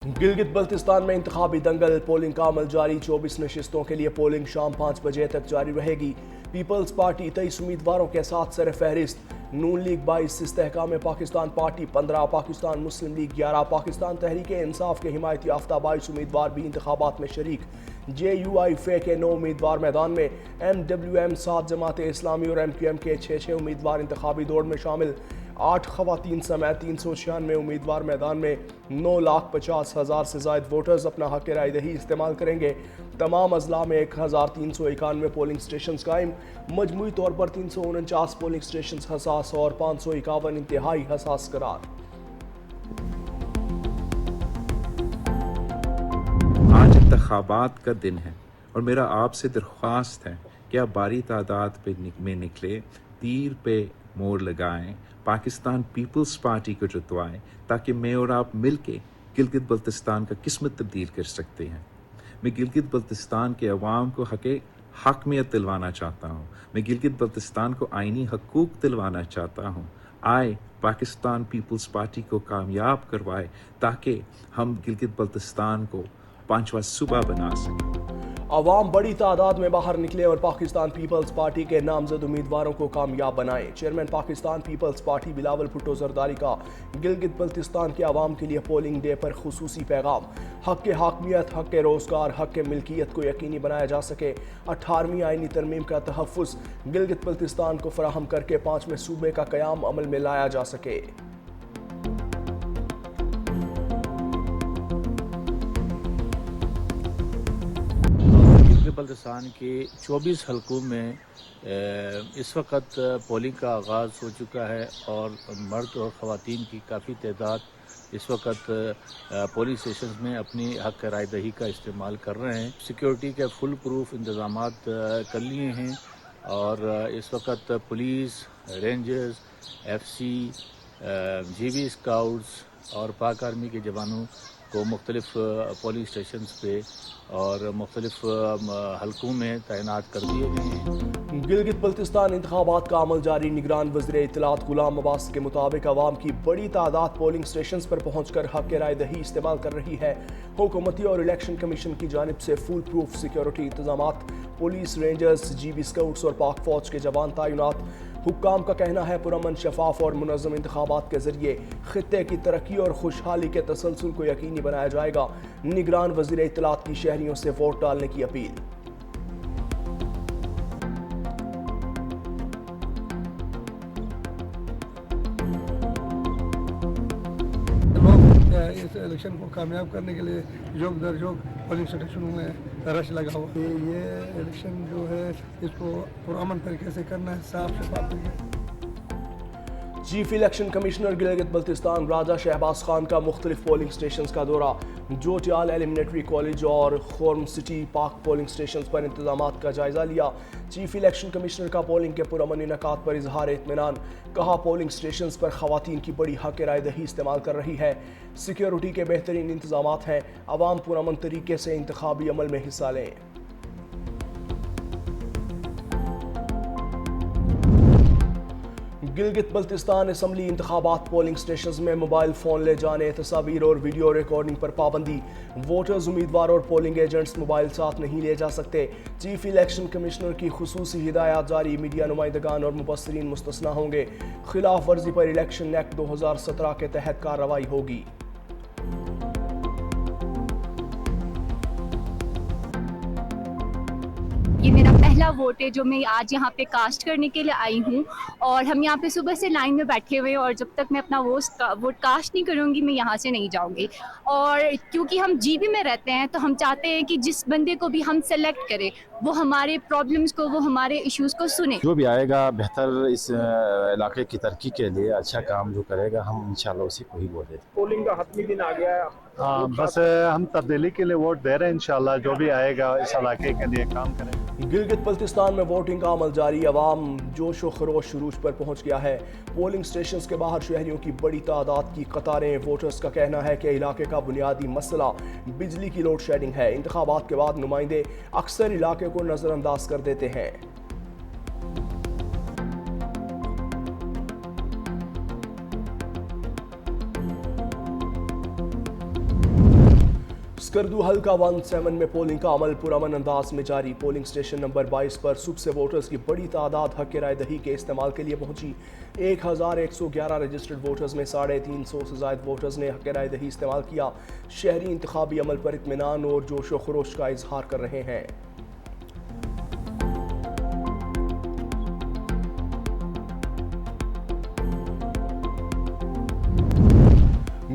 गिलगित बल्तिस्तान में इंतखाबी दंगल, पोलिंग का अमल जारी। 24 नशिस्तों के लिए पोलिंग शाम 5 बजे तक जारी रहेगी। पीपल्स पार्टी 23 उम्मीदवारों के साथ सर फहरिस्त। नून लीग 22, इस्तेहकाम पाकिस्तान पार्टी 15, पाकिस्तान मुस्लिम लीग 11, पाकिस्तान तहरीक इंसाफ के हिमायत याफ्ता 22 उम्मीदवार भी इंतखाबात में शरीक। JUI-FE के 9 उम्मीदवार मैदान में। MWM 7, जमात इस्लामी और MQM के 6 उम्मीदवार इंतखाबी दौड़ में शामिल। 8 खवातीन समेत 396 उम्मीदवार मैदान में। 9,50,000 से ज़ायद वोटर्स अपना हक राय दही इस्तेमाल करेंगे। तमाम अजला में 1,391 पोलिंग स्टेशन कायम। मजमूई तौर पर 349 पोलिंग स्टेशन हसास और 551 इंतहाई हसास करार। आज इंतखाबात का दिन है और मेरा आपसे दरख्वास्त है कि आप भारी तादाद में निकले, तीर पे मोड़ लगाएं, पाकिस्तान पीपल्स पार्टी को जितवाएं, ताकि मैं और आप मिलके गिलगित बल्तिस्तान का किस्मत तब्दील कर सकते हैं। मैं गिलगित बल्तिस्तान के अवाम को हकमियत दिलवाना चाहता हूँ। मैं गिलगित बल्तिस्तान को आइनी हकूक़ दिलवाना चाहता हूँ। आए पाकिस्तान पीपल्स पार्टी को कामयाब करवाए ताकि हम गिलगित बल्तिस्तान को 5वां सूबा बना सकें। अवाम बड़ी तादाद में बाहर निकले और पाकिस्तान पीपल्स पार्टी के नामजद उम्मीदवारों को कामयाब बनाए। चेयरमैन पाकिस्तान पीपल्स पार्टी बिलावल भुट्टो जरदारी का गिलगित बल्तिस्तान के अवाम के लिए पोलिंग डे पर खुसूसी पैगाम। हक के हाकमियत, हक के रोजगार, हक के मिल्कियत को यकीनी बनाया जा सके। 18वीं आईनी तरमीम का तहफ़्फ़ुज़ गिलगित बल्तिस्तान को फराहम करके 5वें सूबे का क़याम अमल में लाया जा सके। बल्तिस्तान के 24 हलकों में इस वक्त पोलिंग का आगाज़ हो चुका है और मर्द और ख़वातीन की काफ़ी तादाद इस वक्त पोलिंग स्टेशन में अपनी हक राय दही का इस्तेमाल कर रहे हैं। सिक्योरिटी के फुल प्रूफ इंतज़ामात कर लिए हैं और इस वक्त police, rangers, FC, GB scouts और पाक आर्मी के जवानों को मुख्तलिफ पोलिंग स्टेशन पे और मुख्तलिफ हलकों में तैनात कर दिए गए हैं। गिलगित बल्तिस्तान इंतखाबात का अमल जारी। निगरान वज़ीर इत्तलात गुलाम अब्बास के मुताबिक अवाम की बड़ी तादाद पोलिंग स्टेशन पर पहुँच कर हक राय दही इस्तेमाल कर रही है। हुकूमती और इलेक्शन कमीशन की जानिब से फुल प्रूफ सिक्योरिटी इंतजामात, पुलिस, रेंजर्स, GB स्काउट्स और पाक फौज के जवान तैनात। हुक्काम का कहना है पुरअमन, शफाफ और मुनज़्ज़म इंतखाबात के जरिए खित्ते की तरक्की और खुशहाली के तसलसल को यकीनी बनाया जाएगा। निगरान वज़ीर इत्तलात की शहरियों से वोट डालने की अपील। इस इलेक्शन को कामयाब करने के लिए जोग दर जोग पोलिंग स्टेशनों में रश लगा हुआ है। ये इलेक्शन जो है इसको पुरअमन तरीके से करना है, साफ शफाफ तरीके। Chief election commissioner Gilgit Baltistan Raja Shahbaz Khan का मुख्तलिफ पोलिंग स्टेशन का दौरा। जोटियाल एलिमिनेटरी कॉलेज और खोर्म सिटी पाक पोलिंग स्टेशन पर इंतजामात का जायजा लिया। चीफ इलेक्शन कमिश्नर का पोलिंग के पुरअमन इनकात पर इजहार इत्मीनान। कहा पोलिंग स्टेशन पर खवातीन की बड़ी हक राय दही इस्तेमाल कर रही है। सिक्योरिटी के बेहतरीन इंतजामात हैं। अवाम पुरअमन तरीके से इंतखाबी अमल में हिस्सा लें। गिलगित बल्तिस्तान असम्बली इंतखाबात पोलिंग स्टेशन में मोबाइल फ़ोन ले जाने, तस्वीर और वीडियो रिकॉर्डिंग पर पाबंदी। वोटर्स, उम्मीदवार और पोलिंग एजेंट्स मोबाइल साथ नहीं ले जा सकते। चीफ इलेक्शन कमिश्नर की खुसूसी हिदायत जारी। मीडिया नुमाइंदगान और मुबस्सरीन मुस्तस्ना होंगे। खिलाफ वर्जी पर इलेक्शन एक्ट 2017 के तहत कार्रवाई होगी। ये मेरा पहला वोट है जो मैं आज यहाँ पे कास्ट करने के लिए आई हूँ और हम यहाँ पे सुबह से लाइन में बैठे हुए हैं और जब तक मैं अपना वोट कास्ट नहीं करूँगी मैं यहाँ से नहीं जाऊँगी। और क्योंकि हम GB में रहते हैं तो हम चाहते हैं कि जिस बंदे को भी हम सेलेक्ट करें वो हमारे प्रॉब्लम्स को, वो हमारे इश्यूज़ को सुने। जो भी आएगा बेहतर इस इलाके की तरक्की के लिए अच्छा काम जो करेगा हम इंशाल्लाह उसी को ही वोट देते हैं। पोलिंग का हतमी दिन आ गया है। हाँ, बस हम तब्दीली के लिए वोट दे रहे हैं। इंशाल्लाह जो भी आएगा इस इलाके के लिए काम करेंगे। गिलगित बल्तिस्तान में वोटिंग का अमल जारी। अवाम जोश व खरोश शुरूज पर पहुंच गया है। पोलिंग स्टेशन के बाहर शहरियों की बड़ी तादाद की कतारें। वोटर्स का कहना है कि इलाके का बुनियादी मसला बिजली की लोड शेडिंग है। इंतखाबात के बाद नुमाइंदे अक्सर इलाके को नज़रअंदाज कर देते हैं। स्कर्दू हल्का 17 में पोलिंग का अमल पुरअमन अंदाज में जारी। पोलिंग स्टेशन नंबर 22 पर सुबह से वोटर्स की बड़ी तादाद हक राय दही के इस्तेमाल के लिए पहुंची। 1111 रजिस्टर्ड वोटर्स में 350 से ज़ायद वोटर्स ने हक राय दही इस्तेमाल किया। शहरी इंतखाबी अमल पर इत्मीनान और जोश व खरोश का इजहार कर रहे हैं।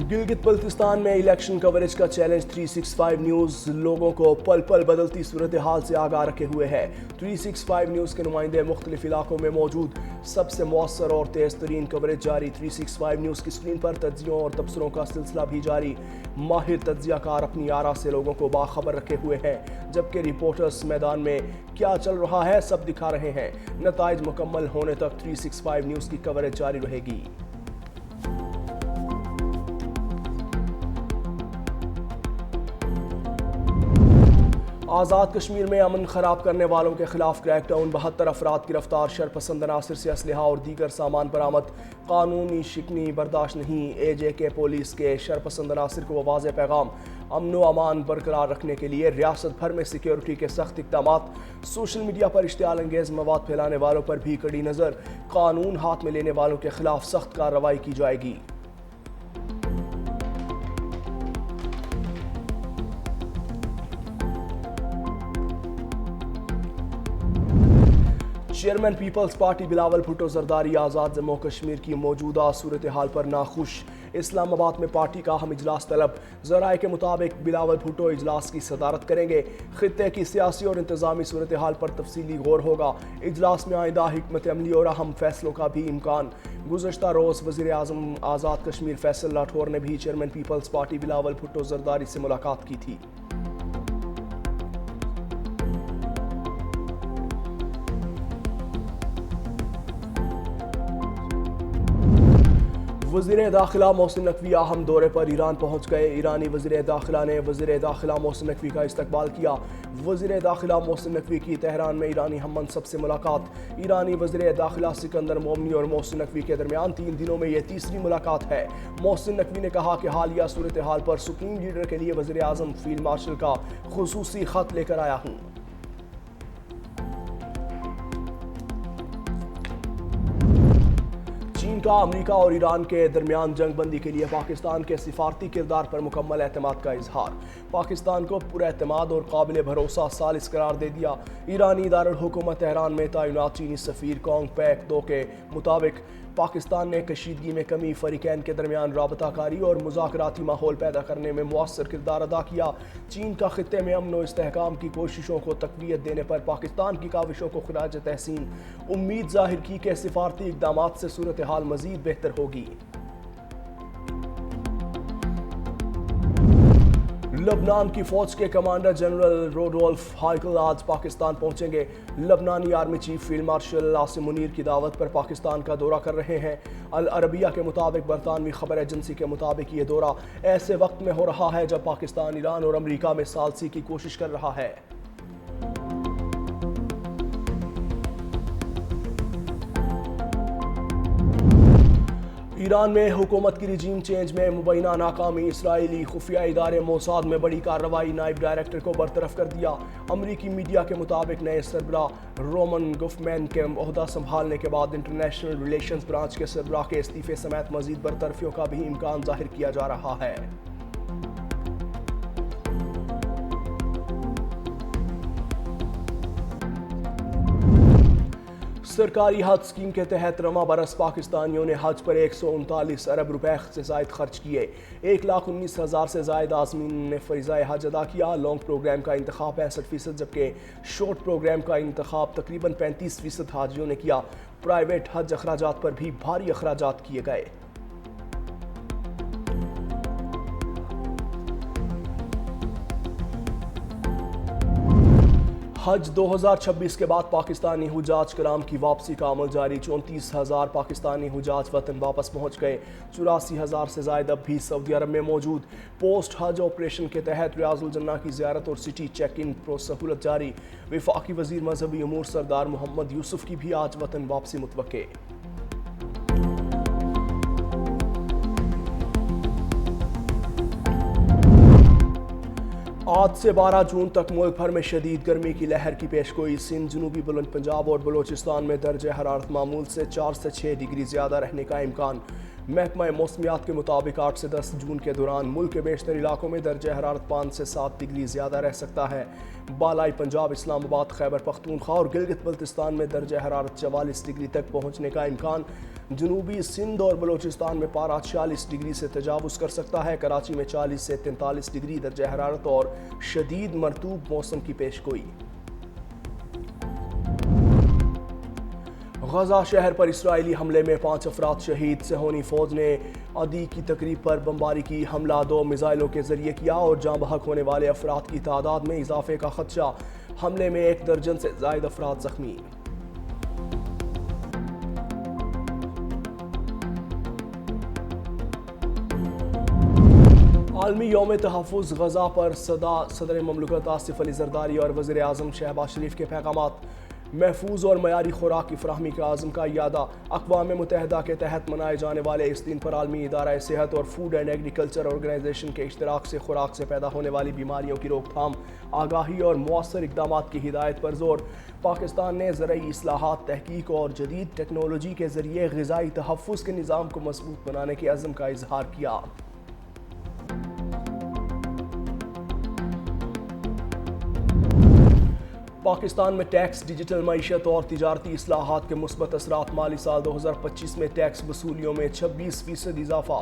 गिलगित बल्तिस्तान में इलेक्शन कवरेज का चैलेंज 365 न्यूज़ लोगों को पल पल बदलती सूरत हाल से आगाह रखे हुए है। 365 न्यूज़ के नुमाइंदे मुख्तलिफ इलाकों में मौजूद, सबसे मौसर और तेज़ तरीन कवरेज जारी। 365 न्यूज़ की स्क्रीन पर तज्जियों और तबसरों का सिलसिला भी जारी। माहिर तज्जियाकार अपनी आरा से लोगों को बाखबर रखे हुए हैं, जबकि रिपोर्टर्स मैदान में क्या चल रहा है सब दिखा रहे हैं। नताइज मुकम्मल होने तक 365 न्यूज़ की कवरेज जारी रहेगी। आज़ाद कश्मीर में अमन खराब करने वालों के खिलाफ क्रैकडाउन। 72 अफराद गिरफ्तार। शरपसंद अनासर से असलहा और दीगर सामान बरामद। कानूनी शिकनी बर्दाश्त नहीं। AJK पुलिस के शरपसंद अनासर को वाज़ेह पैगाम। अमन व अमान बरकरार रखने के लिए रियासत भर में सिक्योरिटी के सख्त इक़दामात। सोशल मीडिया पर इश्तियाल अंगेज़ मवाद फैलाने वालों पर भी कड़ी नज़र। कानून हाथ में लेने वालों के खिलाफ सख्त कार्रवाई की जाएगी। चेयरमैन पीपल्स पार्टी बिलावल भुट्टो जरदारी आज़ाद जम्मू कश्मीर की मौजूदा सूरत हाल पर नाखुश। इस्लामाबाद में पार्टी का अहम इजलास तलब। ज़राए के मुताबिक बिलावल भुट्टो इजलास की सदारत करेंगे। खित्ते की सियासी और इंतज़ामी सूरत हाल पर तफसीली गौर होगा। इजलास में आइंदा हिकमत अमली और अहम फैसलों का भी इम्कान। गुज़श्ता रोज़ वज़ीर आज़म आज़ाद कश्मीर फैसल राठौर ने भी चेयरमैन पीपल्स पार्टी बिलावल भुट्टो जरदारी से मुलाकात की थी। वज़ीर दाखिला मोहसिन नकवी अहम दौरे पर ईरान पहुँच गए। ईरानी वज़ीर दाखिला ने वज़ीर दाखिला मोहसिन नकवी का इस्तकबाल किया। वज़ीर दाखिला मोहसिन नकवी की तेहरान में ईरानी हम मनसब से मुलाकात। ईरानी वज़ीर दाखिला सिकंदर मोमनी और मोहसिन नकवी के दरमियान 3 दिनों में यह तीसरी मुलाकात है। मोहसिन नकवी ने कहा कि हालिया सूरत हाल पर सुप्रीम लीडर के लिए वज़ीर आज़म फील्ड मार्शल का खुसूसी ख़त लेकर आया हूँ। चीन का अमेरिका और ईरान के दरमियान जंग बंदी के लिए पाकिस्तान के सिफारती किरदार पर मुकम्मल एतमाद का इजहार। पाकिस्तान को पुरएतमाद और काबिल भरोसा सालिस करार दे दिया। ईरानी दारुल हुकूमत तेहरान में तैनात चीनी सफ़ीर कोंग पैक 2 के मुताबिक पाकिस्तान ने कशीदगी में कमी, फरीकैन के दरमियान राबताकारी और मुज़ाकराती माहौल पैदा करने में मुअस्सर किरदार अदा किया। चीन का खित्ते में अमन व इस्तेहकाम की कोशिशों को तक़वियत देने पर पाकिस्तान की काविशों को खिराज तहसीन। उम्मीद ज़ाहिर की कि सिफारती इक़दामात से सूरत हाल मज़ीद बेहतर होगी। लबनान की फ़ौज के कमांडर जनरल रोडोल्फ हाइकल आज पाकिस्तान पहुंचेंगे। लबनानी army chief field marshal Asim Munir की दावत पर पाकिस्तान का दौरा कर रहे हैं। अल अरबिया के मुताबिक बरतानवी खबर एजेंसी के मुताबिक ये दौरा ऐसे वक्त में हो रहा है जब पाकिस्तान ईरान और अमेरिका में सालसी की कोशिश कर रहा है। ईरान में हुकूमत की रिजीम चेंज में मुबैना नाकामी। इसराइली खुफिया इदारे मोसाद में बड़ी कार्रवाई। नायब डायरेक्टर को बरतरफ कर दिया। अमरीकी मीडिया के मुताबिक नए सरबराह रोमन गुफमैन के ओहदा संभालने के बाद इंटरनेशनल रिलेशंस ब्रांच के सरबराह के इस्तीफे समेत मजीद बरतरफियों का भी इम्कान जाहिर किया जा रहा है। सरकारी हज स्कीम के तहत रमा बरस पाकिस्तानियों ने हज पर 139 अरब रुपए से ज़ायद खर्च किए। 1,19,000 से ज़ायद आज़मीन ने फ़रीज़ाए हज अदा किया। लॉन्ग प्रोग्राम का इंतखाब 65%, जबकि शॉर्ट प्रोग्राम का इंतखाब तकरीबन 35% हाजियों ने किया। प्राइवेट हज अखराजात पर भी भारी अखराजात किए गए। हज 2026 के बाद पाकिस्तानी हुजाज कराम की वापसी का अमल जारी। 34,000 पाकिस्तानी हुजाज वतन वापस पहुंच गए। 84,000 से ज़ायद अब भी सऊदी अरब में मौजूद। पोस्ट हज ऑपरेशन के तहत रियाजुल जन्ना की ज़ियारत और सिटी चेक इन सहूलत जारी। वफाकी वज़ीर मजहबी उमूर सरदार मोहम्मद यूसुफ की भी आज वतन वापसी मुतवक्के। آج سے 12 جون تک ملک بھر میں شدید گرمی کی لہر کی پیشگوئی. سندھ، جنوبی بلند پنجاب اور بلوچستان میں درجہ حرارت معمول سے 4 سے 6 ڈگری زیادہ رہنے کا امکان. محکمہ موسمیات کے مطابق 8 سے 10 جون کے دوران ملک کے بیشتر علاقوں میں درجہ حرارت 5 سے 7 ڈگری زیادہ رہ سکتا ہے. بالائی پنجاب، اسلام آباد، خیبر پختونخوا اور گلگت بلتستان میں درجہ حرارت 44 ڈگری تک پہنچنے کا امکان. جنوبی سندھ اور بلوچستان میں پارہ 46 ڈگری سے تجاوز کر سکتا ہے. کراچی میں 40 سے 43 ڈگری درجہ حرارت اور شدید مرطوب موسم کی پیشگوئی. غزہ شہر پر اسرائیلی حملے میں 5 افراد شہید. صہیونی فوج نے عدی کی تقریب پر بمباری کی. حملہ 2 میزائلوں کے ذریعے کیا اور جاں بحق ہونے والے افراد کی تعداد میں اضافے کا خدشہ. حملے میں 1 درجن سے زائد افراد زخمی. عالمی یوم تحفظ غزہ پر صدر مملکت آصف علی زرداری اور وزیر اعظم شہباز شریف کے پیغامات. محفوظ اور معیاری خوراک کی فراہمی کا عزم کا اعادہ. اقوام متحدہ کے تحت منائے جانے والے اس دن پر عالمی ادارہ صحت اور فوڈ اینڈ ایگریکلچر آرگنائزیشن کے اشتراک سے خوراک سے پیدا ہونے والی بیماریوں کی روک تھام، آگاہی اور مؤثر اقدامات کی ہدایت پر زور. پاکستان نے زرعی اصلاحات، تحقیق اور جدید ٹیکنالوجی کے ذریعے غذائی تحفظ کے نظام کو مضبوط بنانے کے عزم کا اظہار کیا. پاکستان میں ٹیکس، ڈیجیٹل معیشت اور تجارتی اصلاحات کے مثبت اثرات. مالی سال 2025 میں ٹیکس وصولیوں میں 26% اضافہ.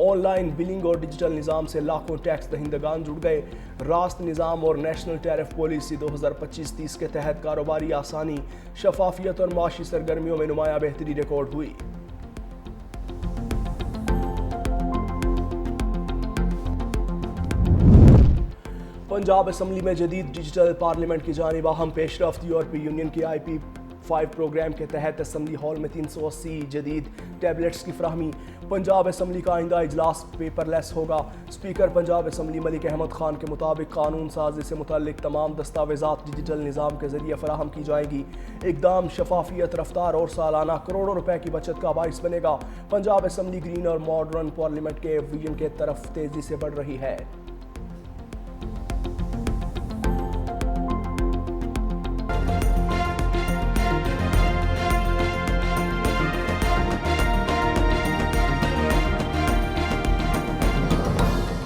آن لائن بلنگ اور ڈیجیٹل نظام سے لاکھوں ٹیکس دہندگان جڑ گئے. راست نظام اور نیشنل ٹیرف پالیسی 2025-30 کے تحت کاروباری آسانی، شفافیت اور معاشی سرگرمیوں میں نمایاں بہتری ریکارڈ ہوئی. پنجاب اسمبلی میں جدید ڈیجیٹل پارلیمنٹ کی جانب اہم پیش رفت. یورپی یونین کی IP5 پروگرام کے تحت اسمبلی ہال میں 380 جدید ٹیبلٹس کی فراہمی. پنجاب اسمبلی کا آئندہ اجلاس پیپر لیس ہوگا. اسپیکر پنجاب اسمبلی ملک احمد خان کے مطابق قانون سازی سے متعلق تمام دستاویزات ڈیجیٹل نظام کے ذریعے فراہم کی جائیں گی. اقدام شفافیت، رفتار اور سالانہ کروڑوں روپے کی بچت کا باعث بنے گا. پنجاب اسمبلی گرین اور ماڈرن پارلیمنٹ کے ویژن کے طرف تیزی سے بڑھ رہی ہے.